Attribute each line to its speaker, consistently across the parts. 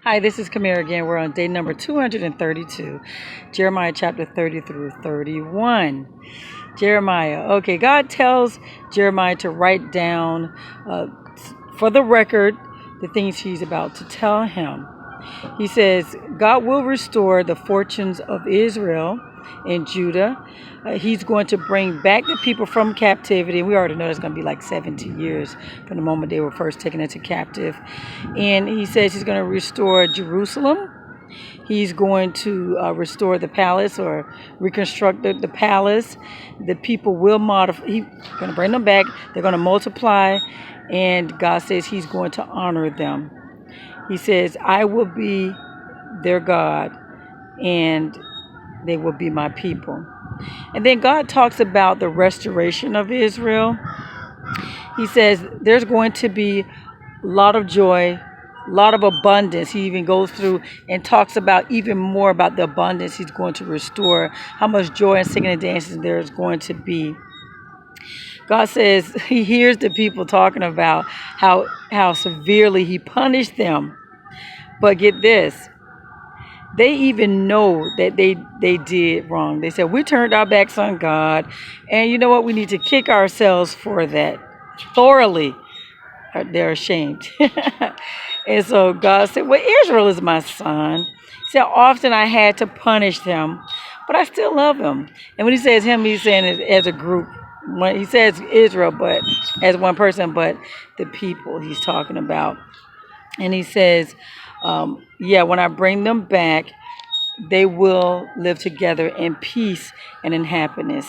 Speaker 1: Hi, this is Kamera again. We're on day number 232, Jeremiah chapter 30 through 31. Jeremiah. Okay, God tells Jeremiah to write down, for the record, the things he's about to tell him. He says, God will restore the fortunes of Israel and Judah. He's going to bring back the people from captivity. We already know it's going to be like 70 years from the moment they were first taken into captive. And he says he's going to restore Jerusalem. He's going to restore the palace or reconstruct the palace. The people will modify. He's going to bring them back. They're going to multiply. And God says he's going to honor them. He says, I will be their God and they will be my people. And then God talks about the restoration of Israel. He says there's going to be a lot of joy, a lot of abundance. He even goes through and talks about even more about the abundance he's going to restore, how much joy and singing and dancing there is going to be. God says he hears the people talking about how severely he punished them. But get this, they even know that they did wrong. They said, we turned our backs on God, and you know what? We need to kick ourselves for that thoroughly. They're ashamed. And so God said, well, Israel is my son. He said, often I had to punish them, but I still love him. And when he says him, he's saying it as a group. When he says Israel, but as one person, but the people he's talking about. And he says, when I bring them back, they will live together in peace and in happiness.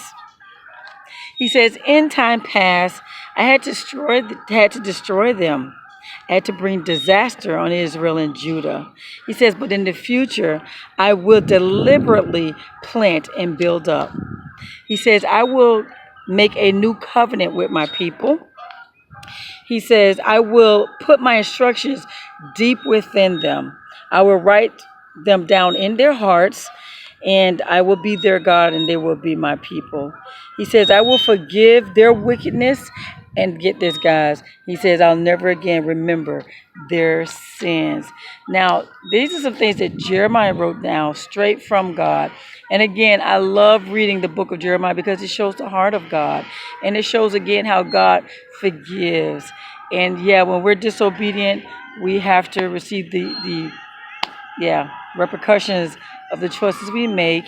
Speaker 1: He says, in time past, I had to destroy them. I had to bring disaster on Israel and Judah. He says, but in the future, I will deliberately plant and build up. He says, I will make a new covenant with my people. He says, I will put my instructions deep within them. I will write them down in their hearts, and I will be their God, and they will be my people. He says, I will forgive their wickedness, and get this, guys. He says, I'll never again remember their sins. Now, these are some things that Jeremiah wrote down straight from God. And again, I love reading the book of Jeremiah because it shows the heart of God. And it shows again how God forgives. And when we're disobedient, we have to receive the repercussions of the choices we make.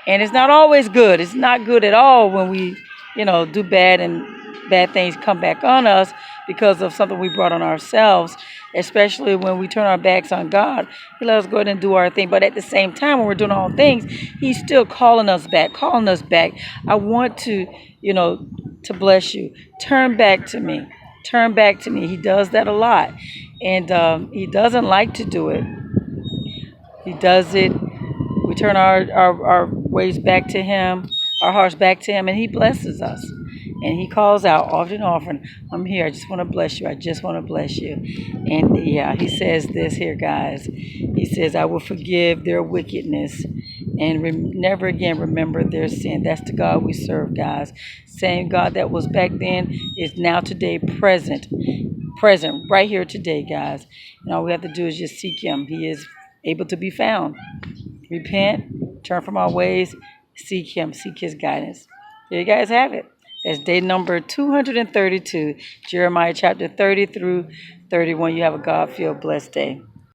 Speaker 1: And it's not always good. It's not good at all when we, do bad and bad things come back on us because of something we brought on ourselves, especially when we turn our backs on God. He let us go ahead and do our thing. But at the same time, when we're doing all things, he's still calling us back. I want to, to bless you. Turn back to me. Turn back to me. He does that a lot. And he doesn't like to do it. He does it. We turn our ways back to him, our hearts back to him, and he blesses us. And he calls out often, I'm here. I just want to bless you. I just want to bless you. And he says this here, guys. He says, I will forgive their wickedness and never again remember their sin. That's the God we serve, guys. Same God that was back then is now today present right here today, guys. And all we have to do is just seek him. He is able to be found. Repent, turn from our ways, seek him, seek his guidance. There you guys have it. That's day number 232, Jeremiah chapter 30 through 31. You have a God-filled blessed day.